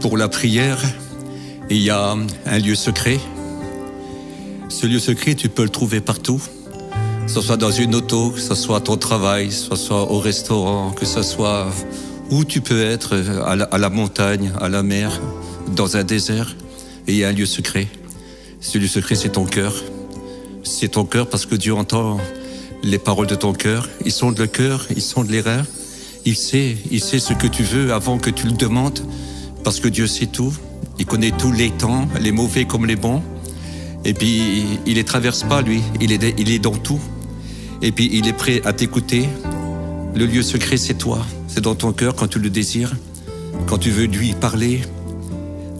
Pour la prière, il y a un lieu secret. Ce lieu secret, tu peux le trouver partout. Que ce soit dans une auto, que ce soit à ton travail, que ce soit au restaurant, que ce soit où tu peux être, à la montagne, à la mer, dans un désert. Et il y a un lieu secret. Ce lieu secret, c'est ton cœur. C'est ton cœur parce que Dieu entend les paroles de ton cœur. Il sonde le cœur, il sonde les reins. Il sait ce que tu veux avant que tu le demandes. Parce que Dieu sait tout. Il connaît tous les temps, les mauvais comme les bons. Et puis, il les traverse pas, lui. Il est dans tout. Et puis, il est prêt à t'écouter. Le lieu secret, c'est toi. C'est dans ton cœur quand tu le désires. Quand tu veux lui parler.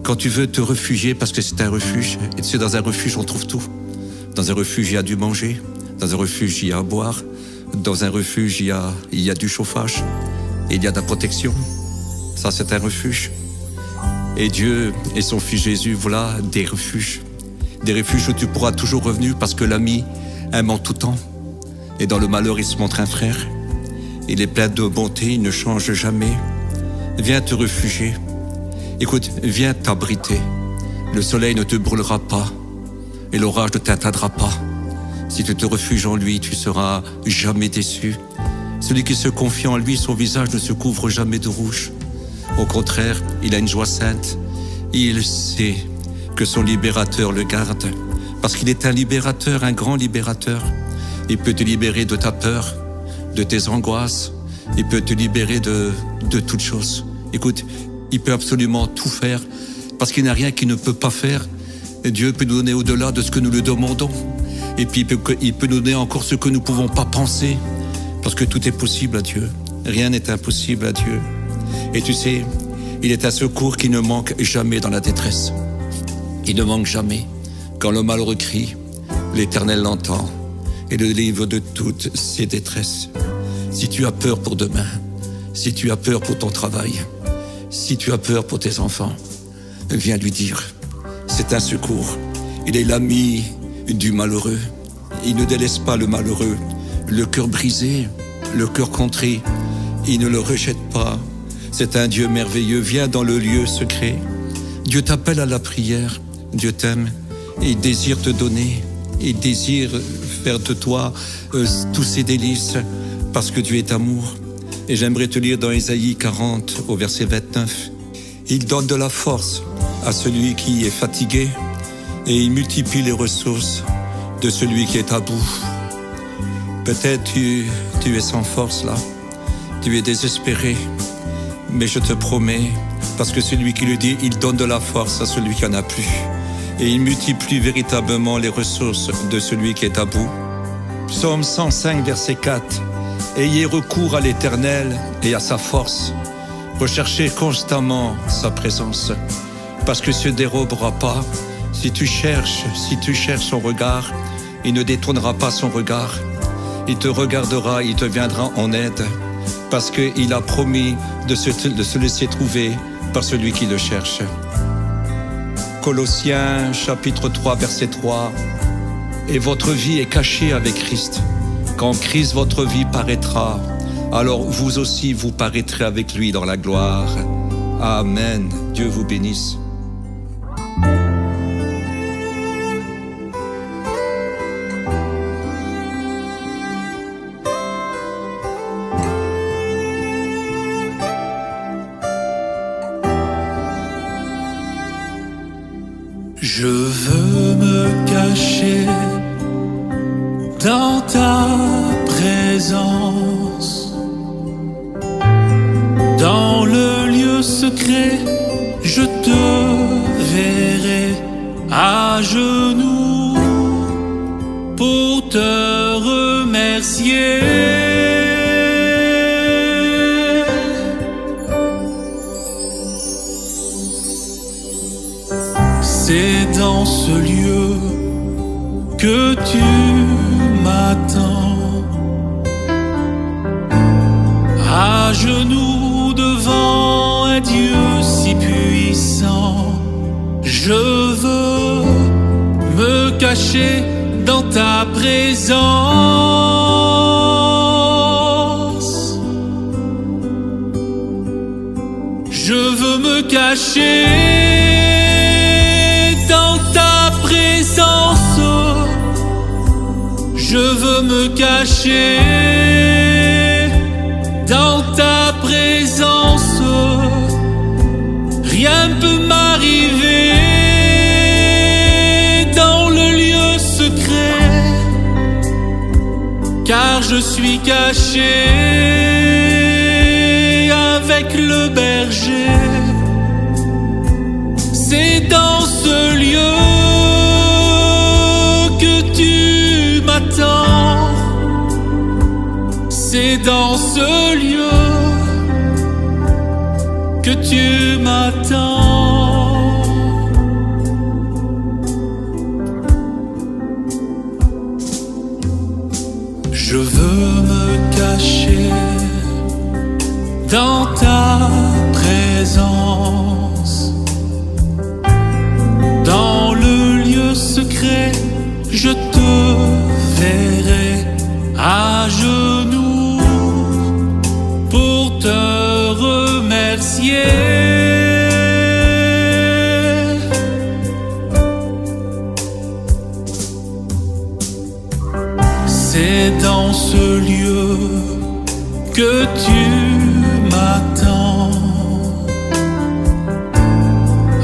Quand tu veux te réfugier parce que c'est un refuge. Et tu sais, dans un refuge, on trouve tout. Dans un refuge, il y a du manger. Dans un refuge, il y a à boire. Dans un refuge, il y a du chauffage. Et il y a de la protection. Ça, c'est un refuge. Et Dieu et son Fils Jésus, voilà des refuges. Des refuges où tu pourras toujours revenir parce que l'ami aime en tout temps. Et dans le malheur, il se montre un frère. Il est plein de bonté, il ne change jamais. Viens te réfugier. Écoute, viens t'abriter. Le soleil ne te brûlera pas et l'orage ne t'atteindra pas. Si tu te refuges en lui, tu seras jamais déçu. Celui qui se confie en lui, son visage ne se couvre jamais de rouge. Au contraire, il a une joie sainte. Il sait que son libérateur le garde. Parce qu'il est un libérateur, un grand libérateur. Il peut te libérer de ta peur, de tes angoisses. Il peut te libérer de toutes choses. Écoute, il peut absolument tout faire. Parce qu'il n'y a rien qu'il ne peut pas faire. Et Dieu peut nous donner au-delà de ce que nous lui demandons. Et puis il peut nous donner encore ce que nous ne pouvons pas penser. Parce que tout est possible à Dieu. Rien n'est impossible à Dieu. Et tu sais, il est un secours qui ne manque jamais dans la détresse. Il ne manque jamais. Quand le malheureux crie, l'Éternel l'entend et le délivre de toutes ses détresses. Si tu as peur pour demain, si tu as peur pour ton travail, si tu as peur pour tes enfants, viens lui dire. C'est un secours. Il est l'ami du malheureux. Il ne délaisse pas le malheureux. Le cœur brisé, le cœur contrit, il ne le rejette pas. C'est un Dieu merveilleux. Viens dans le lieu secret. Dieu t'appelle à la prière. Dieu t'aime et il désire te donner. Il désire faire de toi tous ses délices parce que Dieu est amour. Et j'aimerais te lire dans Ésaïe 40 au verset 29. Il donne de la force à celui qui est fatigué et il multiplie les ressources de celui qui est à bout. Peut-être tu es sans force là. Tu es désespéré. Mais je te promets, parce que celui qui le dit, il donne de la force à celui qui en a plus. Et il multiplie véritablement les ressources de celui qui est à bout. Psaume 105, verset 4. Ayez recours à l'Éternel et à sa force. Recherchez constamment sa présence. Parce qu'il ne se dérobera pas. Si tu cherches son regard, il ne détournera pas son regard. Il te regardera, il te viendra en aide. Parce qu'il a promis de se laisser trouver par celui qui le cherche. Colossiens chapitre 3 verset 3. Et votre vie est cachée avec Christ. Quand Christ votre vie paraîtra, alors vous aussi vous paraîtrez avec lui dans la gloire. Amen. Dieu vous bénisse. Je veux me cacher dans ta présence. Dans le lieu secret, je te verrai à genoux pour te remercier. C'est dans ce lieu que tu m'attends, à genoux devant un Dieu si puissant. Je veux me cacher dans ta présence. Je veux me cacher dans ta présence. Je veux me cacher dans ta présence. Rien ne peut m'arriver dans le lieu secret, car je suis caché avec le berger. C'est dans ce lieu que tu m'attends. C'est dans ce lieu que tu m'attends. Je veux me cacher dans ta présence. Dans le lieu secret, je te verrai à genoux pour te remercier. C'est dans ce lieu que tu m'attends,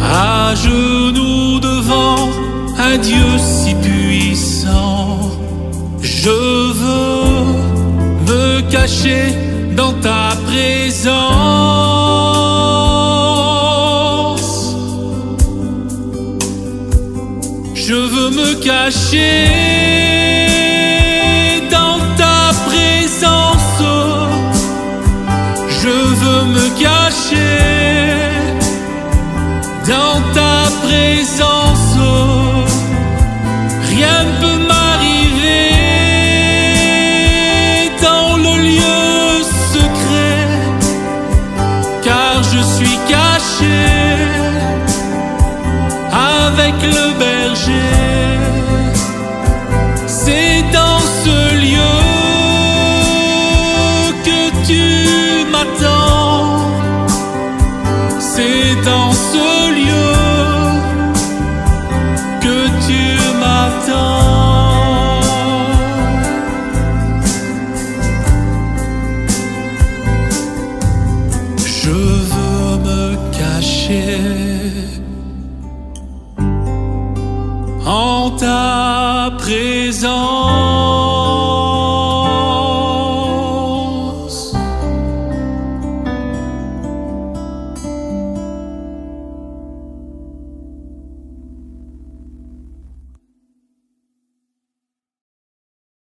à genoux devant un Dieu si puissant. Je veux me cacher dans ta présence. Je veux me cacher dans ta présence. Je veux me cacher dans ta présence. Rien ne peut m'arriver dans le lieu secret, car je suis caché avec le berger. C'est dans ce lieu que tu m'attends. C'est dans ce lieu que tu m'attends. Je veux me cacher en ta présence.